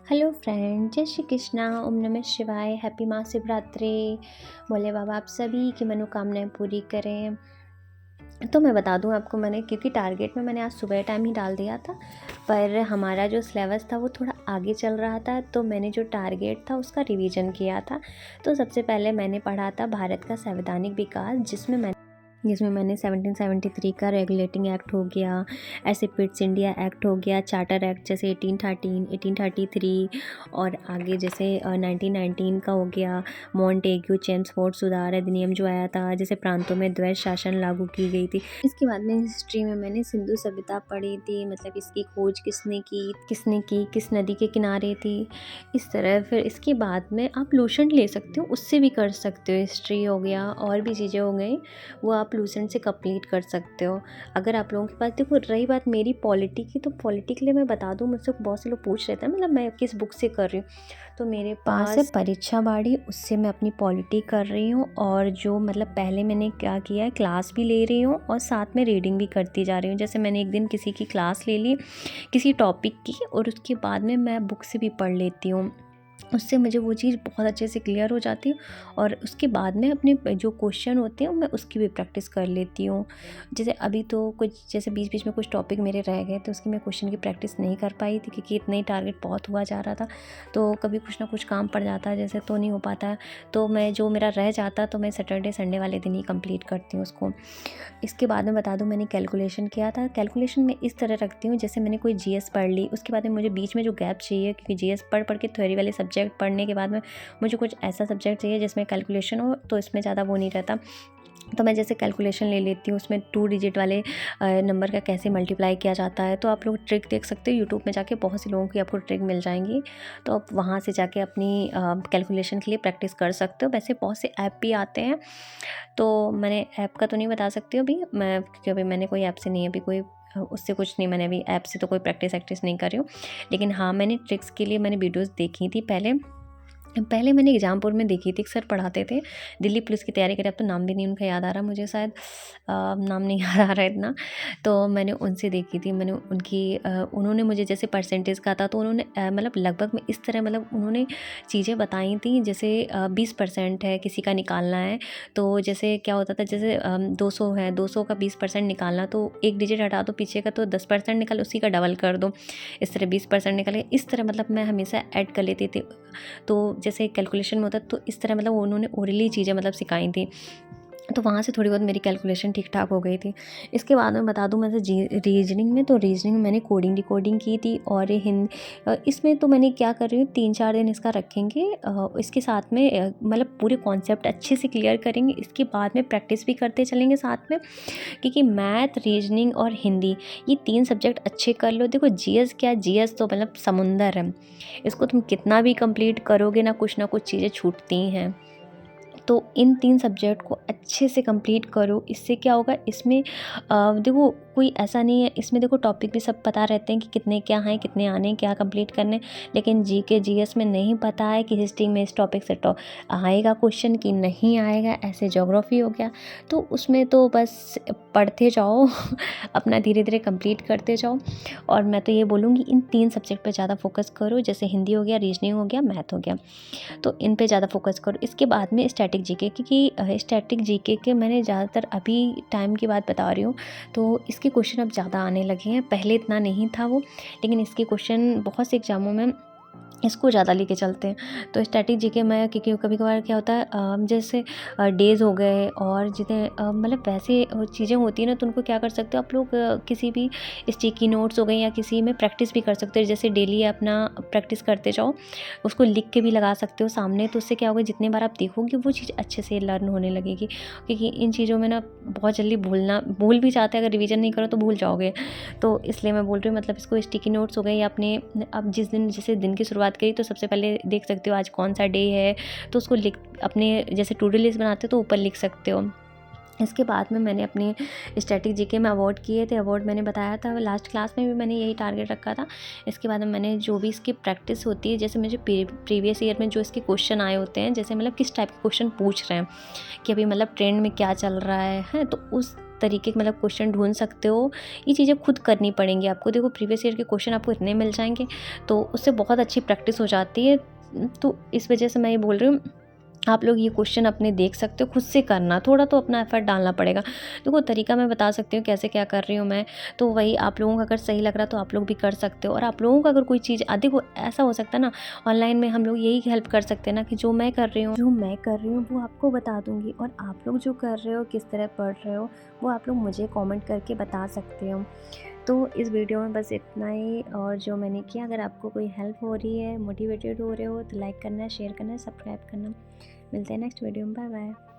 Hello friend, जय श्री कृष्णा, ओम नमः शिवाय, हैप्पी महाशिवरात्रि। भोले बाबा आप सभी की मनोकामनाएं पूरी करें। तो मैं बता दूं आपको, मैंने क्योंकि टारगेट में मैंने आज सुबह टाइम ही डाल दिया था, पर हमारा जो सिलेबस था वो थोड़ा आगे चल रहा था, तो मैंने जो टारगेट था उसका रिवीजन किया था। तो सबसे पहले मैंने पढ़ा था भारत का संवैधानिक विकास, जिसमें मैंने 1773 का रेगुलेटिंग एक्ट हो गया, ऐसे पिट्स इंडिया एक्ट हो गया, चार्टर एक्ट जैसे 1813, 1833, और आगे जैसे 1919 का हो गया, मॉन्टेग्यू चेम्सफोर्ड सुधार अधिनियम जो आया था, जैसे प्रांतों में द्वैध शासन लागू की गई थी। इसके बाद में हिस्ट्री में मैंने सिंधु सभ्यता पढ़ी थी, मतलब इसकी खोज किसने की किस नदी के किनारे थी, इस तरह। फिर इसके बाद में आप लूसेंट ले सकते हो, उससे भी कर सकते हो। हिस्ट्री हो गया और भी चीज़ें हो गई, वो आप लूसेंट से कंप्लीट कर सकते हो। अगर आप लोगों के पास, देखो रही बात मेरी पॉलिटी की, तो पॉलिटी के लिए मैं बता दूं, मुझसे बहुत से लोग पूछ रहे थे मतलब मैं किस बुक से कर रही हूँ। तो मेरे पास है परीक्षा बाड़ी, उससे मैं अपनी पॉलिटी कर रही हूँ, और जो मतलब पहले मैंने क्या किया है, क्लास भी ले रही हूँ और साथ में रीडिंग भी करती जा रही हूँ। जैसे मैंने एक दिन किसी की क्लास ले ली किसी टॉपिक की, और उसके बाद में मैं बुक से भी पढ़ लेती हूँ, उससे मुझे वो चीज़ बहुत अच्छे से क्लियर हो जाती है। और उसके बाद में अपने जो क्वेश्चन होते हैं मैं उसकी भी प्रैक्टिस कर लेती हूँ। जैसे अभी तो कुछ जैसे बीच बीच में कुछ टॉपिक मेरे रह गए, तो उसकी मैं क्वेश्चन की प्रैक्टिस नहीं कर पाई थी, क्योंकि इतना ही टारगेट बहुत हुआ जा रहा था। तो कभी कुछ ना कुछ काम पड़ जाता है जैसे, तो नहीं हो पाता है। तो मैं जो मेरा रह जाता तो मैं सैटरडे संडे वाले दिन ही कंप्लीट करती हूँ उसको। इसके बाद में बता दूँ, मैंने कैलकुलेशन किया था। कैलकुलेशन में इस तरह रखती हूँ, जैसे मैंने कोई जीएस पढ़ ली, उसके बाद में मुझे बीच में जो गैप चाहिए, क्योंकि जीएस पढ़ पढ़ के थ्योरी वाले सब्जेक्ट पढ़ने के बाद में मुझे कुछ ऐसा सब्जेक्ट चाहिए जिसमें कैलकुलेशन हो, तो इसमें ज़्यादा वो नहीं रहता। तो मैं जैसे कैलकुलेशन ले लेती हूँ, उसमें 2 डिजिट वाले नंबर का कैसे मल्टीप्लाई किया जाता है। तो आप लोग ट्रिक देख सकते हो यूट्यूब में जाके, बहुत से लोगों की आपको ट्रिक मिल जाएंगी, तो आप वहाँ से जाके अपनी कैलकुलेशन के लिए प्रैक्टिस कर सकते हो। वैसे बहुत से ऐप भी आते हैं, तो मैंने ऐप का तो नहीं बता सकती हूँ अभी मैं, क्योंकि अभी मैंने कोई ऐप से नहीं, अभी कोई उससे कुछ नहीं, मैंने अभी ऐप से तो कोई प्रैक्टिस वैक्टिस नहीं कर रही हूँ। लेकिन हाँ, मैंने ट्रिक्स के लिए मैंने वीडियोज़ देखी थी पहले मैंने एग्जामपुर में देखी थी, एक सर पढ़ाते थे, दिल्ली पुलिस की तैयारी करें, अब तो नाम भी नहीं उनका याद आ रहा मुझे, शायद नाम नहीं याद आ रहा है इतना। तो मैंने उनसे देखी थी, मैंने उन्होंने मुझे जैसे परसेंटेज का था, तो उन्होंने मतलब लगभग में इस तरह, मतलब उन्होंने चीज़ें बताई थी। जैसे 20% है किसी का निकालना है, तो जैसे क्या होता था, जैसे 200 है, 200 का 20% निकालना, तो एक डिजिट हटा दो पीछे का, तो 10% निकाल, उसी का डबल कर दो, इस तरह 20% निकाले। इस तरह मतलब मैं हमेशा ऐड कर लेती थी। तो जैसे कैलकुलेशन में होता है, तो इस तरह मतलब उन्होंने ओरली चीज़ें मतलब सिखाई थी, तो वहाँ से थोड़ी बहुत मेरी कैलकुलेशन ठीक ठाक हो गई थी। इसके बाद मैं बता दूँ, मैं रीजनिंग में, तो रीजनिंग में मैंने कोडिंग डिकोडिंग की थी, और इसमें तो मैंने क्या कर रही हूँ, 3-4 दिन इसका रखेंगे, इसके साथ में मतलब पूरे कॉन्सेप्ट अच्छे से क्लियर करेंगे। इसके बाद में प्रैक्टिस भी करते चलेंगे साथ में, क्योंकि मैथ, रीजनिंग और हिंदी, ये 3 सब्जेक्ट अच्छे कर लो। देखो जीएस क्या, जीएस तो मतलब समुंदर है, इसको तुम कितना भी कंप्लीट करोगे ना कुछ चीज़ें छूटती हैं। तो इन 3 सब्जेक्ट को अच्छे से कंप्लीट करो। इससे क्या होगा, इसमें देखो कोई ऐसा नहीं है, इसमें देखो टॉपिक भी सब पता रहते हैं कि कितने क्या हैं, कितने आने हैं, क्या कंप्लीट करने। लेकिन जीके जीएस में नहीं पता है कि हिस्ट्री में इस टॉपिक से आएगा क्वेश्चन कि नहीं आएगा। ऐसे ज्योग्राफी हो गया, तो उसमें तो बस पढ़ते जाओ अपना धीरे धीरे कंप्लीट करते जाओ। और मैं तो ये बोलूँगी, इन 3 सब्जेक्ट पर ज़्यादा फोकस करो, जैसे हिंदी हो गया, रीजनिंग हो गया, मैथ हो गया, तो इन पे ज़्यादा फोकस करो। इसके बाद में स्टैटिक जीके, क्योंकि स्टैटिक जीके के मैंने ज़्यादातर अभी टाइम की बात बता रही हूँ, तो इसके क्वेश्चन अब ज़्यादा आने लगे हैं, पहले इतना नहीं था वो, लेकिन इसके क्वेश्चन बहुत से एग्जामों में इसको ज़्यादा लेके चलते हैं। तो स्टैटिक जीके में, क्योंकि कभी कभार क्या होता है, जैसे डेज़ हो गए और जितने मतलब वैसे चीज़ें होती हैं ना, तो उनको क्या कर सकते हो आप लोग, किसी भी स्टिकी नोट्स हो गए या किसी में प्रैक्टिस भी कर सकते हो। जैसे डेली अपना प्रैक्टिस करते जाओ, उसको लिख के भी लगा सकते हो सामने, तो उससे क्या होगा, जितने बार आप देखोगे वो चीज़ अच्छे से लर्न होने लगेगी। क्योंकि इन चीज़ों में ना बहुत जल्दी भूल भी जाते हैं, अगर रिवीजन नहीं करो तो भूल जाओगे। तो इसलिए मैं बोल रही हूँ, मतलब इसको स्टिकी नोट्स हो गए, या अपने अब जिस दिन, जैसे दिन की शुरुआत करी, तो सबसे पहले देख सकते हो आज कौन सा डे है, तो उसको लिख, अपने जैसे टू डू लिस्ट बनाते हो तो ऊपर लिख सकते हो। इसके बाद में मैंने अपनी स्टैटिक जीके में अवार्ड किए थे, अवार्ड मैंने बताया था लास्ट क्लास में भी, मैंने यही टारगेट रखा था। इसके बाद में मैंने जो भी इसकी प्रैक्टिस होती है, जैसे मुझे प्रीवियस ईयर में जो इसके क्वेश्चन आए होते हैं, जैसे मतलब किस टाइप के क्वेश्चन पूछ रहे हैं, कि अभी मतलब ट्रेंड में क्या चल रहा है, तो उस तरीके के मतलब क्वेश्चन ढूंढ सकते हो। ये चीज़ें खुद करनी पड़ेंगी आपको। देखो प्रीवियस ईयर के क्वेश्चन आपको इतने मिल जाएंगे, तो उससे बहुत अच्छी प्रैक्टिस हो जाती है। तो इस वजह से मैं ये बोल रही हूँ, आप लोग ये क्वेश्चन अपने देख सकते हो, खुद से करना, थोड़ा तो अपना एफर्ट डालना पड़ेगा। देखो तरीका मैं बता सकती हूँ कैसे क्या कर रही हूँ मैं, तो वही आप लोगों को अगर सही लग रहा तो आप लोग भी कर सकते हो। और आप लोगों को अगर कोई चीज़ देखो ऐसा हो सकता है ना, ऑनलाइन में हम लोग यही हेल्प कर सकते हैं ना कि जो मैं कर रही हूँ वो आपको बता दूँगी, और आप लोग जो कर रहे हो, किस तरह पढ़ रहे हो, वो आप लोग मुझे कमेंट करके बता सकते हो। तो इस वीडियो में बस इतना ही, और जो मैंने किया, अगर आपको कोई हेल्प हो रही है, मोटिवेटेड हो रहे हो, तो लाइक करना, शेयर करना, सब्सक्राइब करना। मिलते हैं नेक्स्ट वीडियो में। Bye bye.